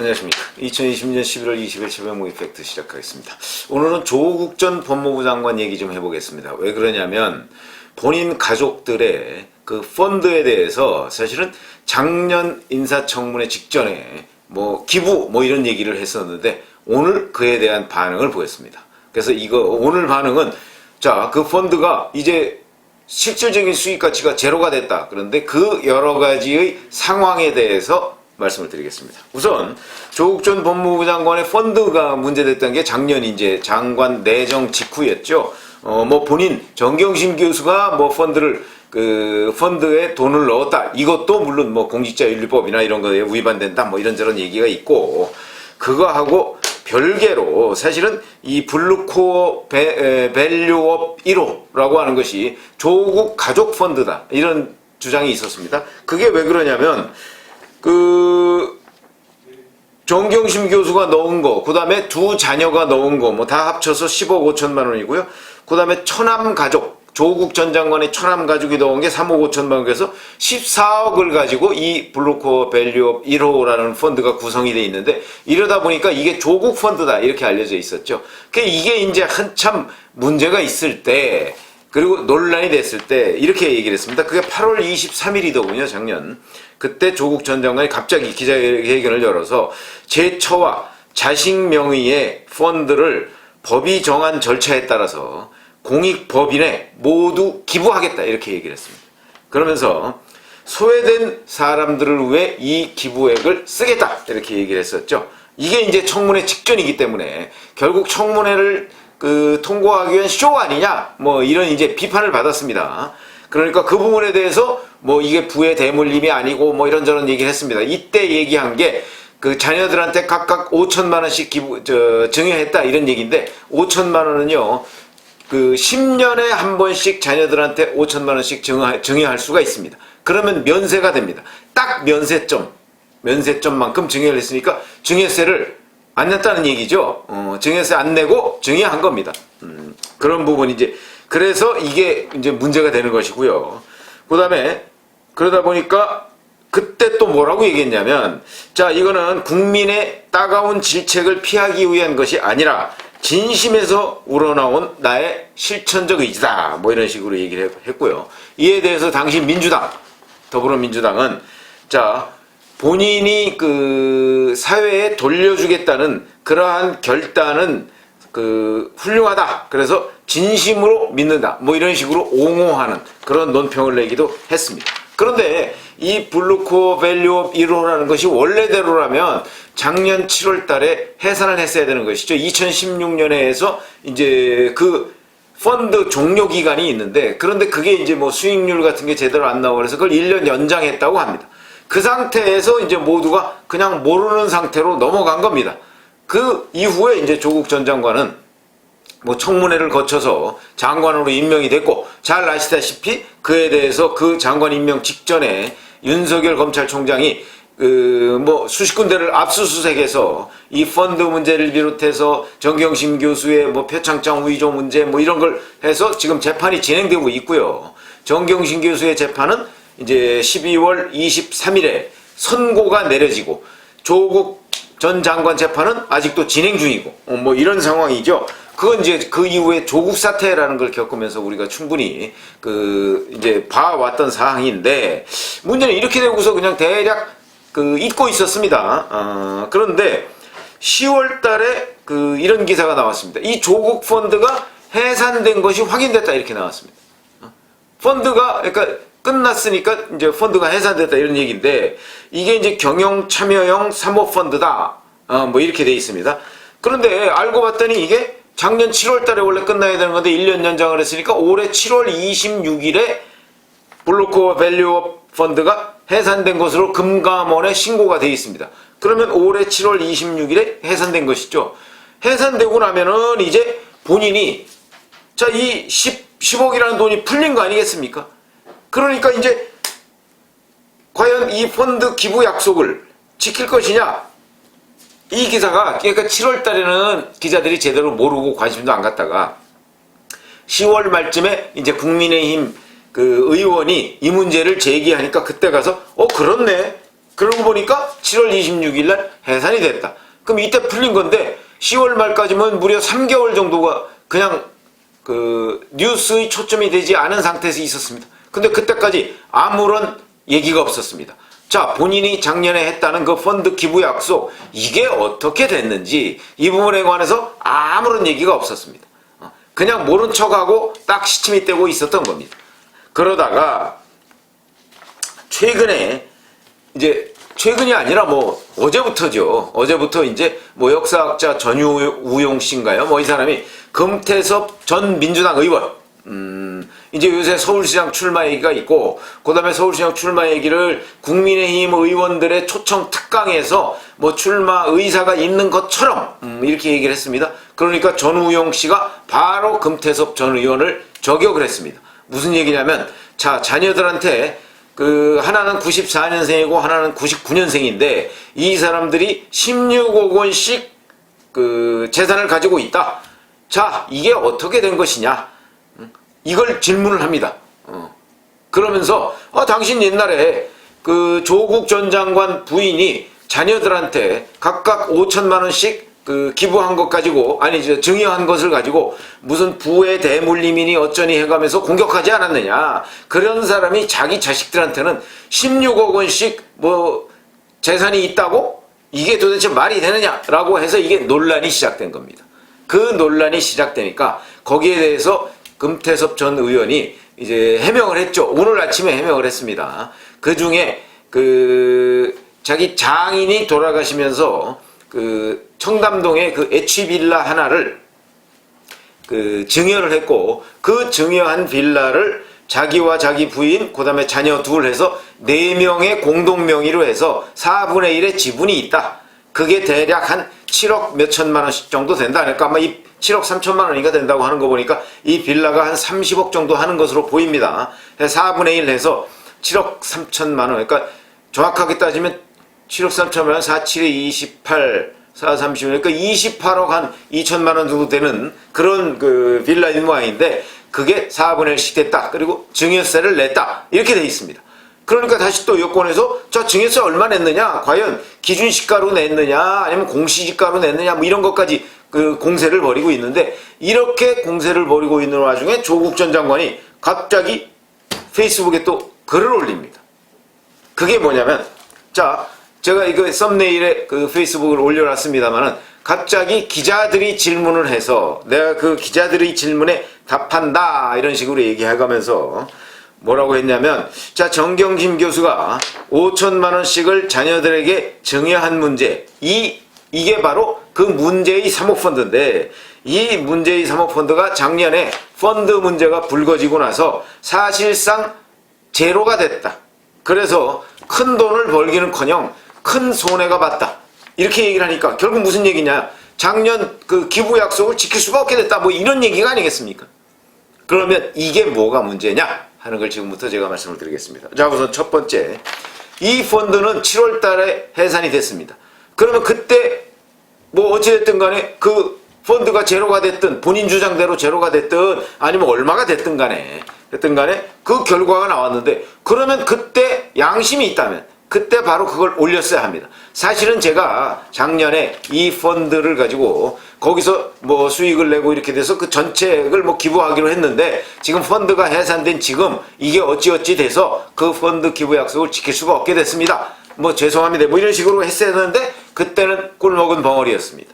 안녕하십니까. 2020년 11월 20일 최병무 이펙트 시작하겠습니다. 오늘은 조국 전 법무부 장관 얘기 좀 해보겠습니다. 왜 그러냐면 본인 가족들의 그 펀드에 대해서 사실은 작년 인사청문회 직전에 뭐 기부 뭐 이런 얘기를 했었는데 오늘 그에 대한 반응을 보였습니다. 그래서 이거 오늘 반응은 자, 그 펀드가 이제 실질적인 수익 가치가 제로가 됐다. 그런데 그 여러 가지의 상황에 대해서 말씀을 드리겠습니다. 우선 조국 전 법무부 장관의 펀드가 문제됐던 게 작년 이제 장관 내정 직후였죠. 뭐 본인 정경심 교수가 뭐 펀드에 돈을 넣었다. 이것도 물론 뭐 공직자윤리법이나 이런 거에 위반된다. 뭐 이런저런 얘기가 있고 그거하고 별개로 사실은 이 블루코어 밸류업 1호라고 하는 것이 조국 가족 펀드다. 이런 주장이 있었습니다. 그게 왜 그러냐면 정경심 교수가 넣은 거, 그 다음에 두 자녀가 넣은 거, 뭐 다 합쳐서 10억 5천만 원이고요. 그 다음에 처남 가족, 조국 전 장관의 처남 가족이 넣은 게 3억 5천만 원, 그래서 14억을 가지고 이 블루코어 밸류업 1호라는 펀드가 구성이 돼 있는데 이러다 보니까 이게 조국 펀드다 이렇게 알려져 있었죠. 이게 이제 한참 문제가 있을 때 그리고 논란이 됐을 때 이렇게 얘기를 했습니다. 그게 8월 23일이더군요, 작년. 그때 조국 전 장관이 갑자기 기자회견을 열어서 제 처와 자식 명의의 펀드를 법이 정한 절차에 따라서 공익법인에 모두 기부하겠다 이렇게 얘기를 했습니다. 그러면서 소외된 사람들을 위해 이 기부액을 쓰겠다 이렇게 얘기를 했었죠. 이게 이제 청문회 직전이기 때문에 결국 청문회를 통과하기 위한 쇼 아니냐 뭐 이런 이제 비판을 받았습니다. 그러니까 그 부분에 대해서 뭐 이게 부의 대물림이 아니고 뭐 이런저런 얘기를 했습니다. 이때 얘기한 게 그 자녀들한테 각각 5천만 원씩 증여했다 이런 얘기인데 5천만 원은요 10년에 한 번씩 자녀들한테 5천만 원씩 증여할 수가 있습니다. 그러면 면세가 됩니다. 딱 면세점만큼 증여를 했으니까 증여세를 안 냈다는 얘기죠. 증여세 안 내고 증여한 겁니다. 그런 부분이 이제 그래서 이게 이제 문제가 되는 것이고요. 그 다음에 그러다 보니까 그때 또 뭐라고 얘기했냐면 자 이거는 국민의 따가운 질책을 피하기 위한 것이 아니라 진심에서 우러나온 나의 실천적 의지다. 뭐 이런 식으로 얘기를 했고요. 이에 대해서 당시 더불어민주당은 자 본인이 사회에 돌려주겠다는 그러한 결단은 훌륭하다. 그래서 진심으로 믿는다. 뭐 이런 식으로 옹호하는 그런 논평을 내기도 했습니다. 그런데 이 블루코어 밸류업 1호라는 것이 원래대로라면 작년 7월 달에 해산을 했어야 되는 것이죠. 2016년에 해서 이제 그 펀드 종료 기간이 있는데 그런데 그게 이제 뭐 수익률 같은 게 제대로 안 나오고 그래서 그걸 1년 연장했다고 합니다. 그 상태에서 이제 모두가 그냥 모르는 상태로 넘어간 겁니다. 그 이후에 이제 조국 전 장관은 뭐 청문회를 거쳐서 장관으로 임명이 됐고 잘 아시다시피 그에 대해서 그 장관 임명 직전에 윤석열 검찰총장이 뭐 수십 군데를 압수수색해서 이 펀드 문제를 비롯해서 정경심 교수의 뭐 표창장 위조 문제 뭐 이런 걸 해서 지금 재판이 진행되고 있고요. 정경심 교수의 재판은 이제 12월 23일에 선고가 내려지고 조국 전 장관 재판은 아직도 진행 중이고 뭐 이런 상황이죠. 그건 이제 그 이후에 조국 사태라는 걸 겪으면서 우리가 충분히 이제 봐왔던 사항인데 문제는 이렇게 되고서 그냥 대략 잊고 있었습니다. 그런데 10월 달에 이런 기사가 나왔습니다. 이 조국 펀드가 해산된 것이 확인됐다 이렇게 나왔습니다. 펀드가 그러니까 끝났으니까 이제 펀드가 해산됐다 이런 얘기인데 이게 이제 경영 참여형 사모펀드다. 뭐 이렇게 돼 있습니다. 그런데 알고 봤더니 이게 작년 7월 달에 원래 끝나야 되는 건데 1년 연장을 했으니까 올해 7월 26일에 블루코어 밸류업 펀드가 해산된 것으로 금감원에 신고가 돼 있습니다. 그러면 올해 7월 26일에 해산된 것이죠. 해산되고 나면은 이제 본인이 자, 이 10억이라는 돈이 풀린 거 아니겠습니까? 그러니까 이제 과연 이 펀드 기부 약속을 지킬 것이냐? 이 기사가 그러니까 7월 달에는 기자들이 제대로 모르고 관심도 안 갖다가 10월 말쯤에 이제 국민의힘 의원이 이 문제를 제기하니까 그때 가서 그렇네. 그러고 보니까 7월 26일 날 해산이 됐다. 그럼 이때 풀린 건데 10월 말까지면 무려 3개월 정도가 그냥 그 뉴스의 초점이 되지 않은 상태에서 있었습니다. 근데 그때까지 아무런 얘기가 없었습니다. 자, 본인이 작년에 했다는 그 펀드 기부 약속, 이게 어떻게 됐는지 이 부분에 관해서 아무런 얘기가 없었습니다. 그냥 모른 척하고 딱 시침이 떼고 있었던 겁니다. 그러다가 최근에 이제 최근이 아니라 뭐 어제부터죠. 어제부터 이제 뭐 역사학자 전우용 씨인가요? 뭐 이 사람이 금태섭 전 민주당 의원, 이제 요새 서울시장 출마 얘기가 있고, 그 다음에 서울시장 출마 얘기를 국민의힘 의원들의 초청 특강에서 뭐 출마 의사가 있는 것처럼 이렇게 얘기를 했습니다. 그러니까 전우용 씨가 바로 금태섭 전 의원을 저격을 했습니다. 무슨 얘기냐면, 자, 자녀들한테 그 하나는 94년생이고 하나는 99년생인데 이 사람들이 16억 원씩 그 재산을 가지고 있다. 자, 이게 어떻게 된 것이냐? 이걸 질문을 합니다. 그러면서 당신 옛날에 그 조국 전 장관 부인이 자녀들한테 각각 5천만 원씩 그 기부한 것 가지고, 아니 증여한 것을 가지고 무슨 부의 대물림이니 어쩌니 해가면서 공격하지 않았느냐. 그런 사람이 자기 자식들한테는 16억 원씩 뭐 재산이 있다고? 이게 도대체 말이 되느냐라고 해서 이게 논란이 시작된 겁니다. 그 논란이 시작되니까 거기에 대해서 금태섭 전 의원이 이제 해명을 했죠. 오늘 아침에 해명을 했습니다. 그 중에 그 자기 장인이 돌아가시면서 그 청담동에 그 H빌라 하나를 그 증여를 했고, 그 증여한 빌라를 자기와 자기 부인, 그 다음에 자녀 둘 해서 4명의 공동 명의로 해서 4분의 1의 지분이 있다. 그게 대략 한 7억 몇천만 원씩 정도 된다. 그러니까 아마 이 7억 3천만 원인가 된다고 하는 거 보니까 이 빌라가 한 30억 정도 하는 것으로 보입니다. 4분의 1 해서 7억 3천만 원. 그러니까 정확하게 따지면 7억 3천만 원, 4, 7에 28, 4, 30, 그러니까 28억 한 2천만 원 정도 되는 그런 그 빌라인 모양인데, 그게 4분의 1씩 됐다. 그리고 증여세를 냈다. 이렇게 돼 있습니다. 그러니까 다시 또 여권에서 자, 증여세 얼마 냈느냐? 과연 기준시가로 냈느냐? 아니면 공시지가로 냈느냐? 뭐 이런 것까지 그 공세를 벌이고 있는데, 이렇게 공세를 벌이고 있는 와중에 조국 전 장관이 갑자기 페이스북에 또 글을 올립니다. 그게 뭐냐면, 자, 제가 이거 썸네일에 그 페이스북을 올려놨습니다만은, 갑자기 기자들이 질문을 해서 내가 그 기자들의 질문에 답한다 이런 식으로 얘기해가면서 뭐라고 했냐면, 자, 정경심 교수가 5천만 원씩을 자녀들에게 증여한 문제, 이게 바로 그 문제의 사모펀드인데, 이 문제의 사모펀드가 작년에 펀드 문제가 불거지고 나서 사실상 제로가 됐다. 그래서 큰 돈을 벌기는커녕 큰 손해가 봤다. 이렇게 얘기를 하니까 결국 무슨 얘기냐? 작년 그 기부 약속을 지킬 수가 없게 됐다. 뭐 이런 얘기가 아니겠습니까? 그러면 이게 뭐가 문제냐 하는 걸 지금부터 제가 말씀을 드리겠습니다. 자, 우선 첫 번째, 이 펀드는 7월 달에 해산이 됐습니다. 그러면 그때 뭐 어찌됐든 간에 그 펀드가 제로가 됐든 본인 주장대로 제로가 됐든 아니면 얼마가 됐든 간에 그 결과가 나왔는데, 그러면 그때 양심이 있다면 그때 바로 그걸 올렸어야 합니다. 사실은 제가 작년에 이 펀드를 가지고 거기서 뭐 수익을 내고 이렇게 돼서 그 전체를 뭐 기부하기로 했는데, 지금 펀드가 해산된 지금 이게 어찌어찌 돼서 그 펀드 기부 약속을 지킬 수가 없게 됐습니다. 뭐 죄송합니다. 뭐 이런 식으로 했어야 되는데 그때는 꿀먹은 벙어리였습니다.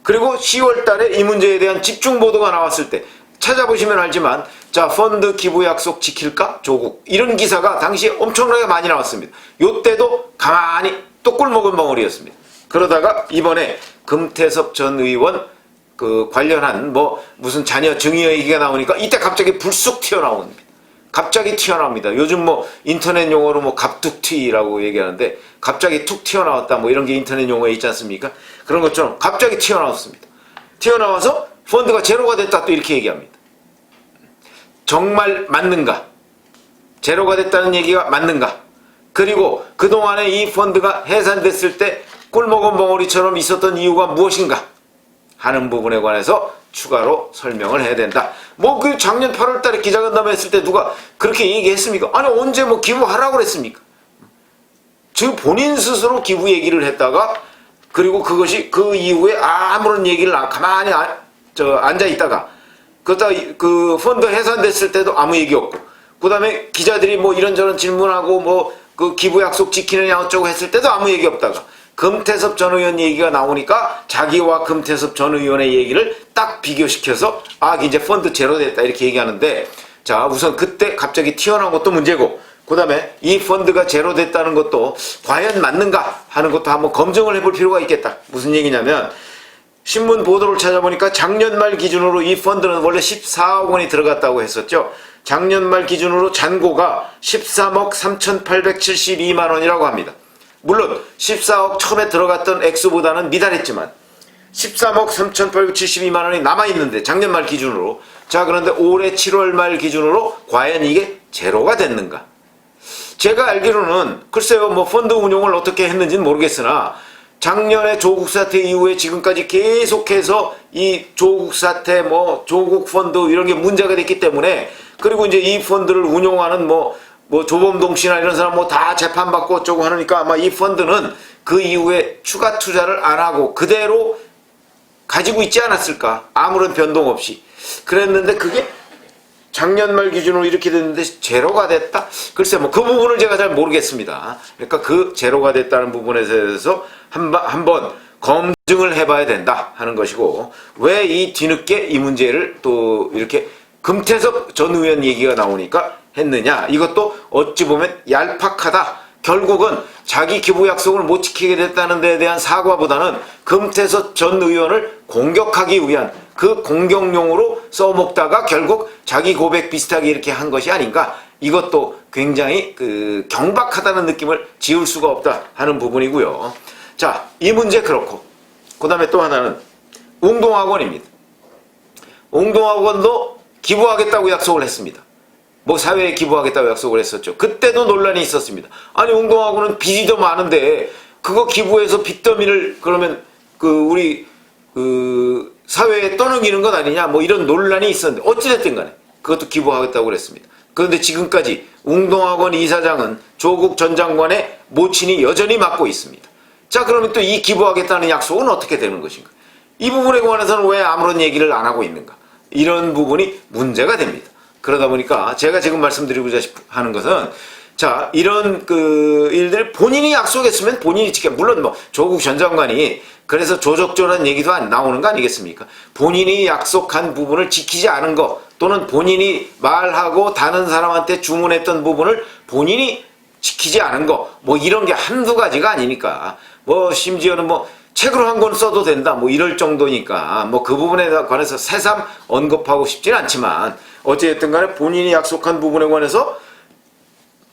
그리고 10월 달에 이 문제에 대한 집중 보도가 나왔을 때 찾아보시면 알지만, 자, 펀드 기부 약속 지킬까? 조국. 이런 기사가 당시에 엄청나게 많이 나왔습니다. 요때도 가만히 또 꿀먹은 벙어리였습니다. 그러다가 이번에 금태섭 전 의원 그 관련한 뭐 무슨 자녀 증여 얘기가 나오니까 이때 갑자기 불쑥 튀어나옵니다. 갑자기 튀어나옵니다. 요즘 뭐 인터넷 용어로 뭐 갑툭튀라고 얘기하는데, 갑자기 툭 튀어나왔다 뭐 이런 게 인터넷 용어에 있지 않습니까? 그런 것처럼 갑자기 튀어나왔습니다. 튀어나와서 펀드가 제로가 됐다 또 이렇게 얘기합니다. 정말 맞는가? 제로가 됐다는 얘기가 맞는가? 그리고 그동안에 이 펀드가 해산됐을 때 꿀먹은 벙어리처럼 있었던 이유가 무엇인가 하는 부분에 관해서 추가로 설명을 해야 된다. 뭐 그 작년 8월 달에 기자간담회 했을 때 누가 그렇게 얘기했습니까? 아니, 언제 뭐 기부하라고 그랬습니까? 즉 본인 스스로 기부 얘기를 했다가 그리고 그것이 그 이후에 아무런 얘기를 가만히 앉아 있다가 그러다 그 펀드 해산됐을 때도 아무 얘기 없고 그다음에 기자들이 뭐 이런저런 질문하고 뭐 그 기부 약속 지키느냐 어쩌고 했을 때도 아무 얘기 없다가 금태섭 전 의원 얘기가 나오니까 자기와 금태섭 전 의원의 얘기를 딱 비교시켜서 이제 펀드 제로됐다 이렇게 얘기하는데 자 우선 그때 갑자기 튀어나온 것도 문제고 그 다음에 이 펀드가 제로됐다는 것도 과연 맞는가 하는 것도 한번 검증을 해볼 필요가 있겠다. 무슨 얘기냐면 신문 보도를 찾아보니까 작년 말 기준으로 이 펀드는 원래 14억 원이 들어갔다고 했었죠. 작년 말 기준으로 잔고가 13억 3,872만 원이라고 합니다. 물론 14억 처음에 들어갔던 액수보다는 미달했지만 13억 3,872만 원이 남아있는데 작년 말 기준으로 자 그런데 올해 7월 말 기준으로 과연 이게 제로가 됐는가? 제가 알기로는 글쎄요 뭐 펀드 운용을 어떻게 했는지는 모르겠으나 작년에 조국 사태 이후에 지금까지 계속해서 이 조국 사태 뭐 조국 펀드 이런 게 문제가 됐기 때문에 그리고 이제 이 펀드를 운용하는 뭐 조범동 씨나 이런 사람 뭐 다 재판받고 어쩌고 하니까 아마 이 펀드는 그 이후에 추가 투자를 안 하고 그대로 가지고 있지 않았을까 아무런 변동 없이 그랬는데 그게 작년 말 기준으로 이렇게 됐는데 제로가 됐다? 글쎄 뭐 그 부분을 제가 잘 모르겠습니다. 그러니까 그 제로가 됐다는 부분에 대해서 한번 검증을 해봐야 된다 하는 것이고 왜 이 뒤늦게 이 문제를 또 이렇게 금태섭 전 의원 얘기가 나오니까 했느냐 이것도 어찌 보면 얄팍하다. 결국은 자기 기부 약속을 못 지키게 됐다는 데에 대한 사과보다는 금태섭 전 의원을 공격하기 위한 그 공격용으로 써먹다가 결국 자기 고백 비슷하게 이렇게 한 것이 아닌가 이것도 굉장히 그 경박하다는 느낌을 지울 수가 없다 하는 부분이고요. 자, 이 문제 그렇고 그 다음에 또 하나는 웅동학원입니다. 웅동학원도 기부하겠다고 약속을 했습니다. 뭐 사회에 기부하겠다고 약속을 했었죠. 그때도 논란이 있었습니다. 아니 웅동학원은 빚이 더 많은데 그거 기부해서 빚더미를 그러면 그 우리 그 사회에 떠넘기는 것 아니냐 뭐 이런 논란이 있었는데 어찌됐든 간에 그것도 기부하겠다고 그랬습니다. 그런데 지금까지 웅동학원 이사장은 조국 전 장관의 모친이 여전히 맡고 있습니다. 자 그러면 또 이 기부하겠다는 약속은 어떻게 되는 것인가? 이 부분에 관해서는 왜 아무런 얘기를 안 하고 있는가? 이런 부분이 문제가 됩니다. 그러다 보니까 제가 지금 말씀드리고자 하는 것은 자 이런 그 일들 본인이 약속했으면 본인이 지켜 물론 뭐 조국 전 장관이 그래서 조적조란 얘기도 안 나오는 거 아니겠습니까? 본인이 약속한 부분을 지키지 않은 거 또는 본인이 말하고 다른 사람한테 주문했던 부분을 본인이 지키지 않은 거 뭐 이런 게 한두 가지가 아니니까 뭐 심지어는 뭐 책으로 한 권 써도 된다 뭐 이럴 정도니까 뭐 그 부분에 관해서 새삼 언급하고 싶진 않지만 어찌됐든 간에 본인이 약속한 부분에 관해서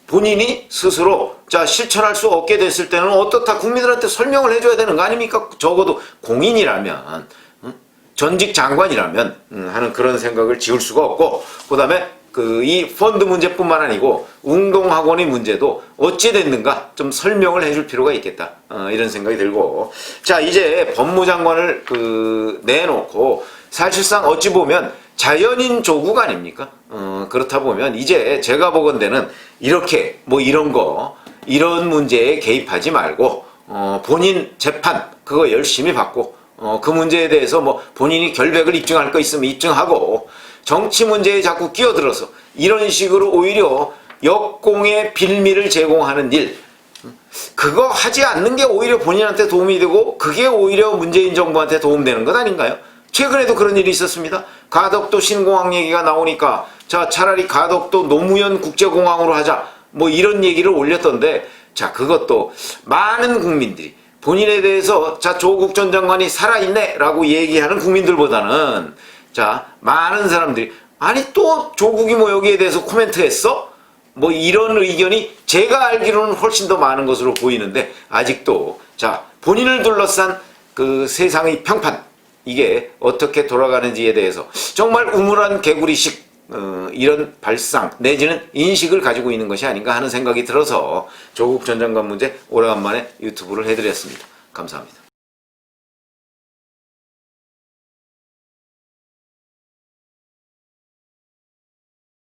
본인이 스스로 자 실천할 수 없게 됐을 때는 어떻다 국민들한테 설명을 해줘야 되는 거 아닙니까? 적어도 공인이라면 전직 장관이라면 하는 그런 생각을 지울 수가 없고 그 다음에 그 이 펀드 문제뿐만 아니고 웅동학원의 문제도 어찌 됐는가 좀 설명을 해줄 필요가 있겠다 이런 생각이 들고 자 이제 법무장관을 그 내놓고 사실상 어찌 보면 자연인 조국 아닙니까? 그렇다 보면 이제 제가 보건대는 이렇게 뭐 이런 문제에 개입하지 말고 본인 재판 그거 열심히 받고 그 문제에 대해서 뭐 본인이 결백을 입증할 거 있으면 입증하고 정치 문제에 자꾸 끼어들어서 이런 식으로 오히려 역공의 빌미를 제공하는 일 그거 하지 않는 게 오히려 본인한테 도움이 되고 그게 오히려 문재인 정부한테 도움되는 것 아닌가요? 최근에도 그런 일이 있었습니다. 가덕도 신공항 얘기가 나오니까 자 차라리 가덕도 노무현 국제공항으로 하자 뭐 이런 얘기를 올렸던데 자 그것도 많은 국민들이 본인에 대해서 자 조국 전 장관이 살아있네 라고 얘기하는 국민들보다는 자 많은 사람들이 아니 또 조국이 뭐 여기에 대해서 코멘트 했어? 뭐 이런 의견이 제가 알기로는 훨씬 더 많은 것으로 보이는데 아직도 자 본인을 둘러싼 그 세상의 평판 이게 어떻게 돌아가는지에 대해서 정말 우물한 개구리식 이런 발상 내지는 인식을 가지고 있는 것이 아닌가 하는 생각이 들어서 조국 전 장관 문제 오래간만에 유튜브를 해드렸습니다. 감사합니다.